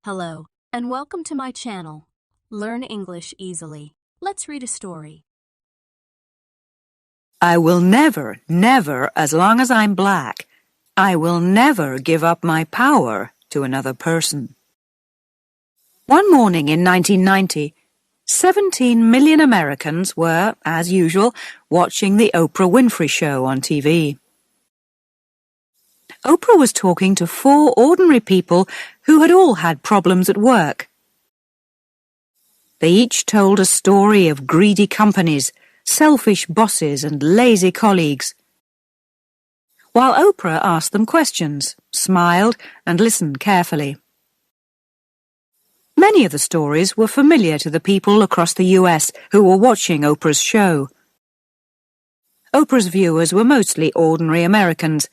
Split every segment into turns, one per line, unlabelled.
Hello, and welcome to my channel. Learn English easily. Let's read a story.
I will never, never, as long as I'm black, I will never give up my power to another person. One morning in 1990, 17 million Americans were, as usual, watching the Oprah Winfrey Show on TV. Oprah was talking to 4 ordinary people who had all had problems at work. They each told a story of greedy companies, selfish bosses, and lazy colleagues. While Oprah asked them questions, smiled, and listened carefully. Many of the stories were familiar to the people across the US who were watching Oprah's show. Oprah's viewers were mostly ordinary Americans,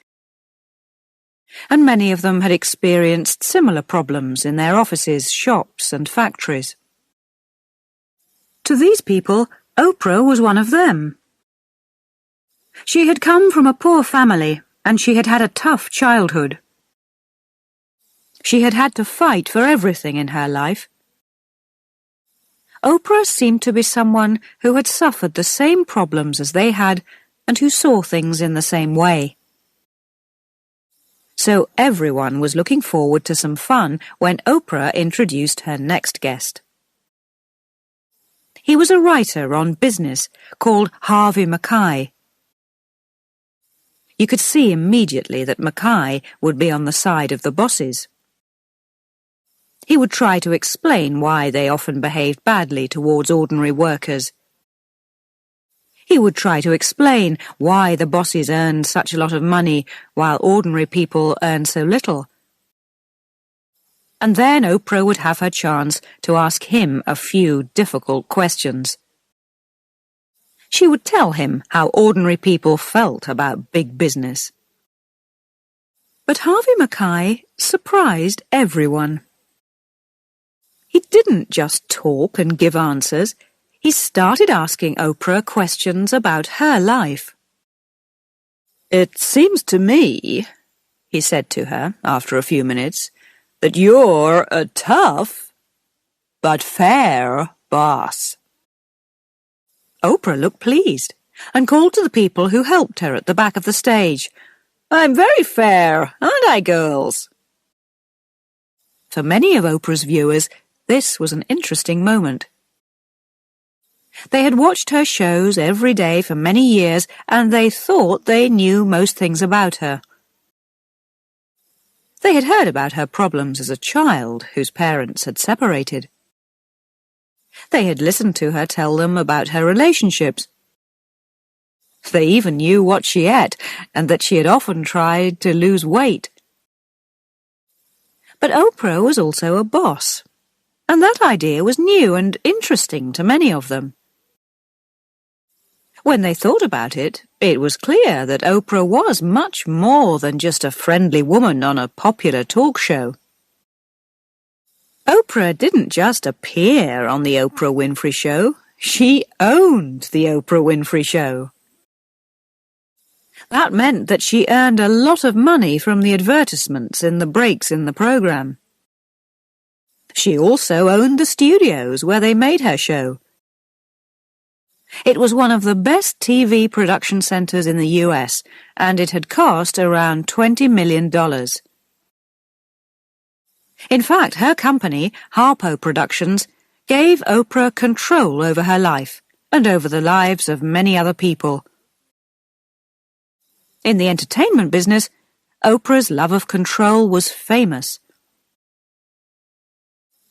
and many of them had experienced similar problems in their offices, shops, and factories. To these people, Oprah was one of them. She had come from a poor family, and she had had a tough childhood. She had had to fight for everything in her life. Oprah seemed to be someone who had suffered the same problems as they had and who saw things in the same way. So everyone was looking forward to some fun when Oprah introduced her next guest. He was a writer on business called Harvey Mackay. You could see immediately that Mackay would be on the side of the bosses. He would try to explain why they often behaved badly towards ordinary workers. He would try to explain why the bosses earned such a lot of money while ordinary people earned so little. And then Oprah would have her chance to ask him a few difficult questions. She would tell him how ordinary people felt about big business. But Harvey Mackay surprised everyone. He didn't just talk and give answers. He started asking Oprah questions about her life. "It seems to me," he said to her after a few minutes, "that you're a tough but fair boss." Oprah looked pleased and called to the people who helped her at the back of the stage. "I'm very fair, aren't I, girls?" For many of Oprah's viewers, this was an interesting moment. They had watched her shows every day for many years, and they thought they knew most things about her. They had heard about her problems as a child whose parents had separated. They had listened to her tell them about her relationships. They even knew what she ate and that she had often tried to lose weight. But Oprah was also a boss, and that idea was new and interesting to many of them. When they thought about it, it was clear that Oprah was much more than just a friendly woman on a popular talk show. Oprah didn't just appear on the Oprah Winfrey Show, she owned the Oprah Winfrey Show. That meant that she earned a lot of money from the advertisements in the breaks in the program. She also owned the studios where they made her show. It was one of the best TV production centers in the US, and it had cost around $20 million. In fact, her company, Harpo Productions, gave Oprah control over her life and over the lives of many other people. In the entertainment business, Oprah's love of control was famous.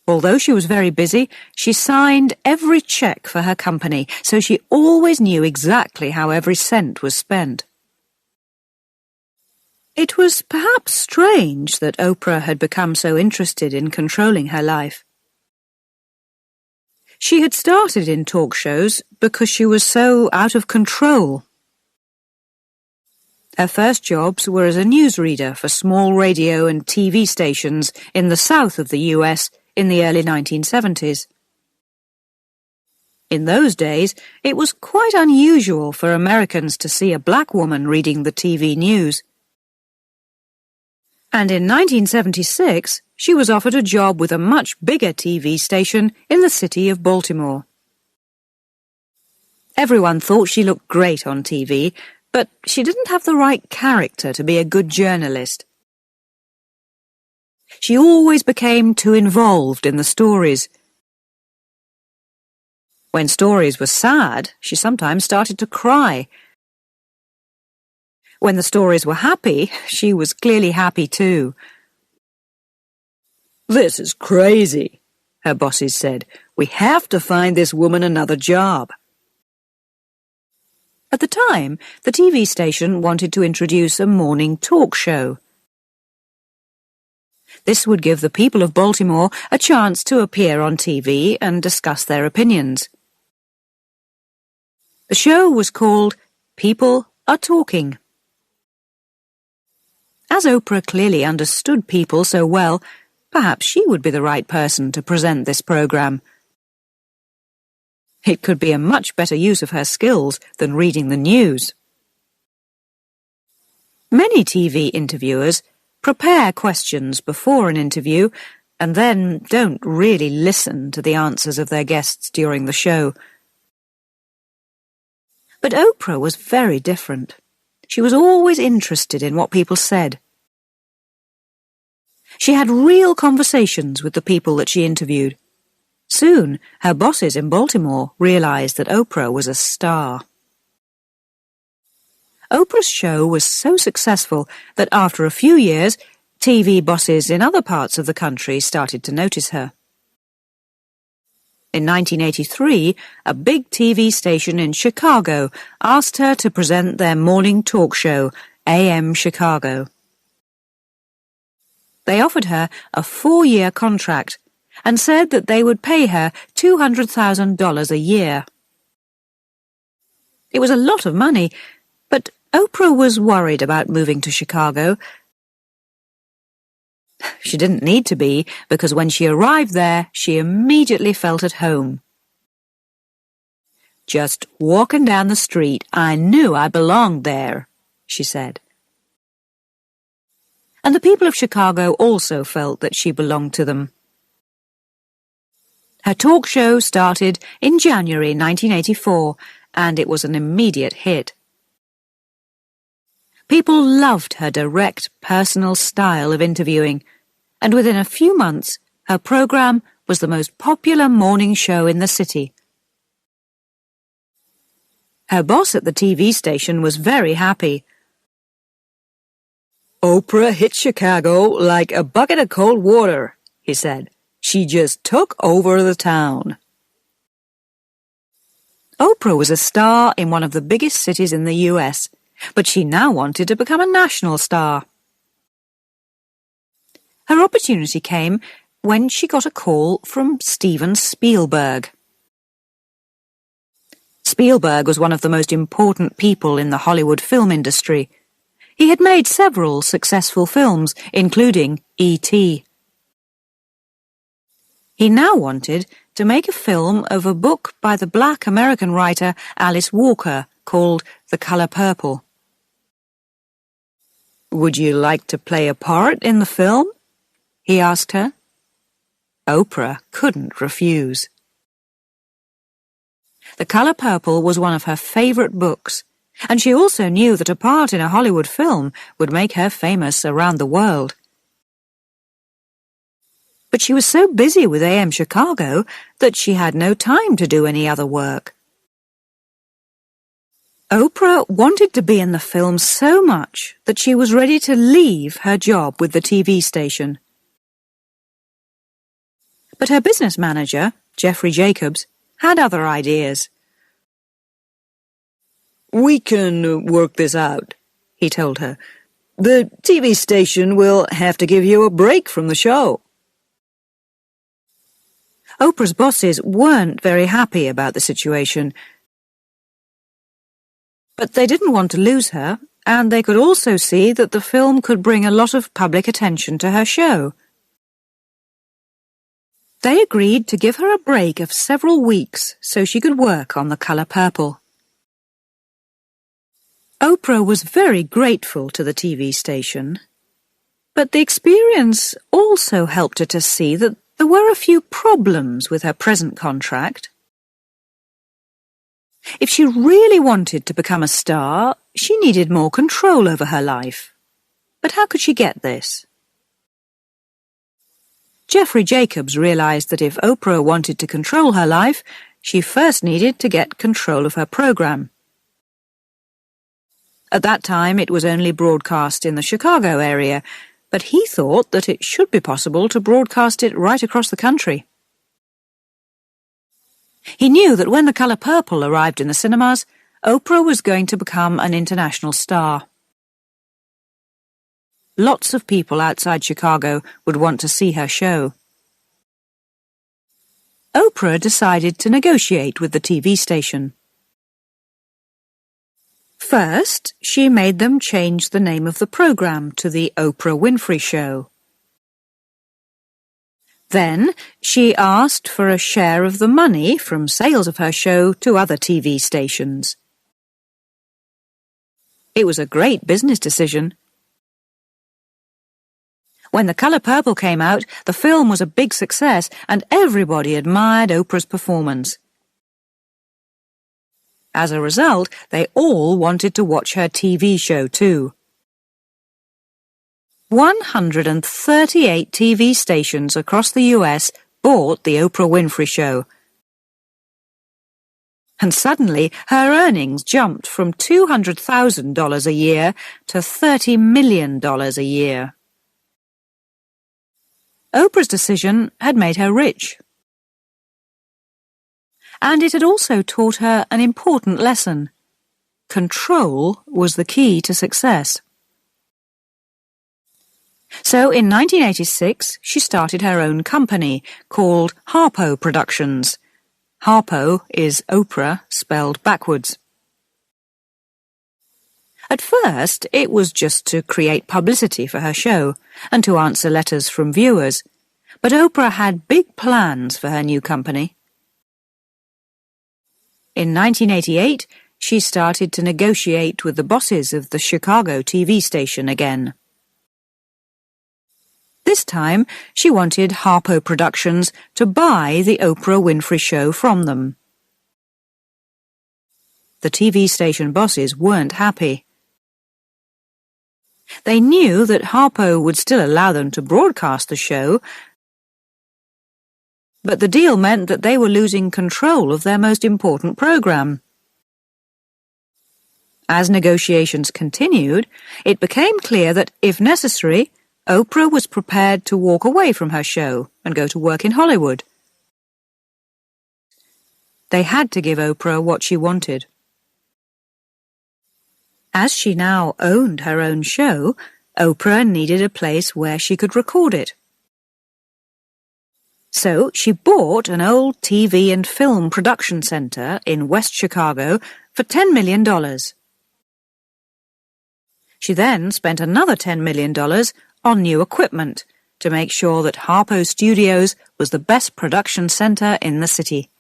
Although she was very busy, she signed every check for her company, so she always knew exactly how every cent was spent. It was perhaps strange that Oprah had become so interested in controlling her life. She had started in talk shows because she was so out of control. Her first jobs were as a newsreader for small radio and TV stations in the south of the US in the early 1970s. In those days, it was quite unusual for Americans to see a black woman reading the TV news. And in 1976, she was offered a job with a much bigger TV station in the city of Baltimore. Everyone thought she looked great on TV, but she didn't have the right character to be a good journalist. She always became too involved in the stories. When stories were sad, she sometimes started to cry. When the stories were happy, she was clearly happy too. "This is crazy," her bosses said. "We have to find this woman another job." At the time, the TV station wanted to introduce a morning talk show. This would give the people of Baltimore a chance to appear on TV and discuss their opinions. The show was called People Are Talking. As Oprah clearly understood people so well, perhaps she would be the right person to present this program. It could be a much better use of her skills than reading the news. Many TV interviewers prepare questions before an interview and then don't really listen to the answers of their guests during the show. But Oprah was very different. She was always interested in what people said. She had real conversations with the people that she interviewed. Soon, her bosses in Baltimore realized that Oprah was a star. Oprah's show was so successful that after a few years, TV bosses in other parts of the country started to notice her. In 1983, a big TV station in Chicago asked her to present their morning talk show, AM Chicago. They offered her a 4-year contract and said that they would pay her $200,000 a year. It was a lot of money, but Oprah was worried about moving to Chicago. She didn't need to be, because when she arrived there, she immediately felt at home. "Just walking down the street, I knew I belonged there," she said. And the people of Chicago also felt that she belonged to them. Her talk show started in January 1984, and it was an immediate hit. People loved her direct, personal style of interviewing, and within a few months, her program was the most popular morning show in the city. Her boss at the TV station was very happy. "Oprah hit Chicago like a bucket of cold water," he said. "She just took over the town." Oprah was a star in one of the biggest cities in the US, but she now wanted to become a national star. Her opportunity came when she got a call from Steven Spielberg. Spielberg was one of the most important people in the Hollywood film industry. He had made several successful films, including E.T. He now wanted to make a film of a book by the Black American writer Alice Walker called The Color Purple. "Would you like to play a part in the film?" he asked her. Oprah couldn't refuse. The Color Purple was one of her favorite books, and she also knew that a part in a Hollywood film would make her famous around the world. But she was so busy with AM Chicago that she had no time to do any other work. Oprah wanted to be in the film so much that she was ready to leave her job with the TV station. But her business manager, Jeffrey Jacobs, had other ideas. "We can work this out," he told her. "The TV station will have to give you a break from the show." Oprah's bosses weren't very happy about the situation, but they didn't want to lose her, and they could also see that the film could bring a lot of public attention to her show. They agreed to give her a break of several weeks so she could work on The Color Purple. Oprah was very grateful to the TV station. But the experience also helped her to see that there were a few problems with her present contract. If she really wanted to become a star, she needed more control over her life. But how could she get this? Jeffrey Jacobs realized that if Oprah wanted to control her life, she first needed to get control of her program. At that time, it was only broadcast in the Chicago area, but he thought that it should be possible to broadcast it right across the country. He knew that when The Color Purple arrived in the cinemas, Oprah was going to become an international star. Lots of people outside Chicago would want to see her show. Oprah decided to negotiate with the TV station. First, she made them change the name of the program to The Oprah Winfrey Show. Then, she asked for a share of the money from sales of her show to other TV stations. It was a great business decision. When The Color Purple came out, the film was a big success and everybody admired Oprah's performance. As a result, they all wanted to watch her TV show too. 138 TV stations across the US bought The Oprah Winfrey Show. And suddenly, her earnings jumped from $200,000 a year to $30 million a year. Oprah's decision had made her rich. And it had also taught her an important lesson. Control was the key to success. So in 1986, she started her own company called Harpo Productions. Harpo is Oprah spelled backwards. At first, it was just to create publicity for her show and to answer letters from viewers. But Oprah had big plans for her new company. In 1988, she started to negotiate with the bosses of the Chicago TV station again. This time, she wanted Harpo Productions to buy the Oprah Winfrey Show from them. The TV station bosses weren't happy. They knew that Harpo would still allow them to broadcast the show, but the deal meant that they were losing control of their most important program. As negotiations continued, it became clear that, if necessary, Oprah was prepared to walk away from her show and go to work in Hollywood. They had to give Oprah what she wanted. As she now owned her own show, Oprah needed a place where she could record it. So she bought an old TV and film production center in West Chicago for $10 million. She then spent another $10 million on new equipment to make sure that Harpo Studios was the best production center in the city.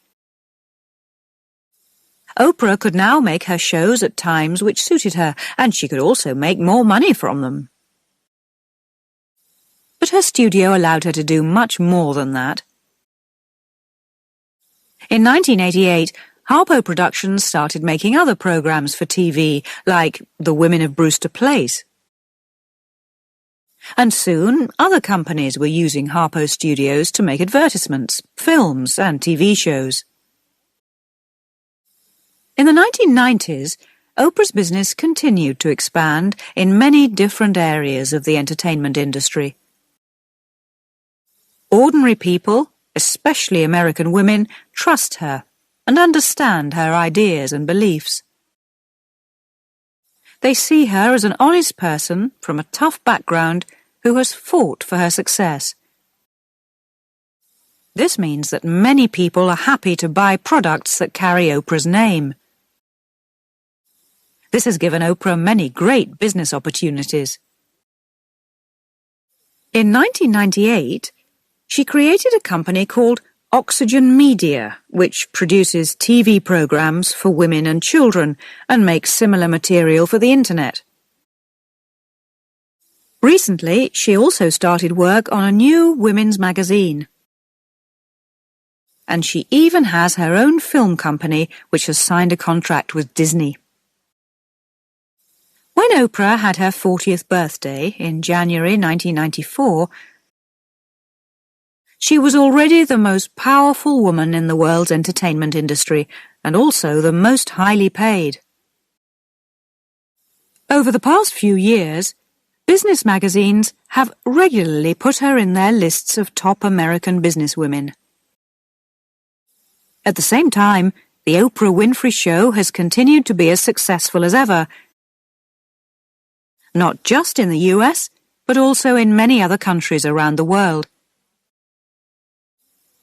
Oprah could now make her shows at times which suited her, and she could also make more money from them. But her studio allowed her to do much more than that. In 1988, Harpo Productions started making other programs for TV, like The Women of Brewster Place. And soon, other companies were using Harpo Studios to make advertisements, films, and TV shows. In the 1990s, Oprah's business continued to expand in many different areas of the entertainment industry. Ordinary people, especially American women, trust her and understand her ideas and beliefs. They see her as an honest person from a tough background who has fought for her success. This means that many people are happy to buy products that carry Oprah's name. This has given Oprah many great business opportunities. In 1998, she created a company called Oxygen Media, which produces TV programs for women and children and makes similar material for the internet. Recently, she also started work on a new women's magazine. And she even has her own film company, which has signed a contract with Disney. When Oprah had her 40th birthday in January 1994, she was already the most powerful woman in the world's entertainment industry, and also the most highly paid. Over the past few years, business magazines have regularly put her in their lists of top American businesswomen. At the same time, the Oprah Winfrey Show has continued to be as successful as ever, not just in the US, but also in many other countries around the world.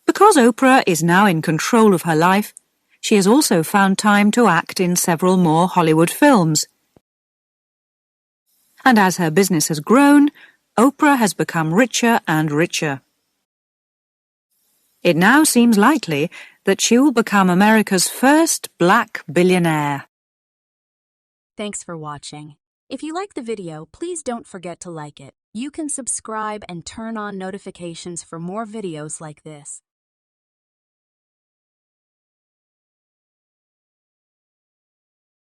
Because Oprah is now in control of her life, she has also found time to act in several more Hollywood films. And as her business has grown, Oprah has become richer and richer. It now seems likely that she will become America's first black billionaire.
Thanks for watching. If you like the video, please don't forget to like it. You can subscribe and turn on notifications for more videos like this.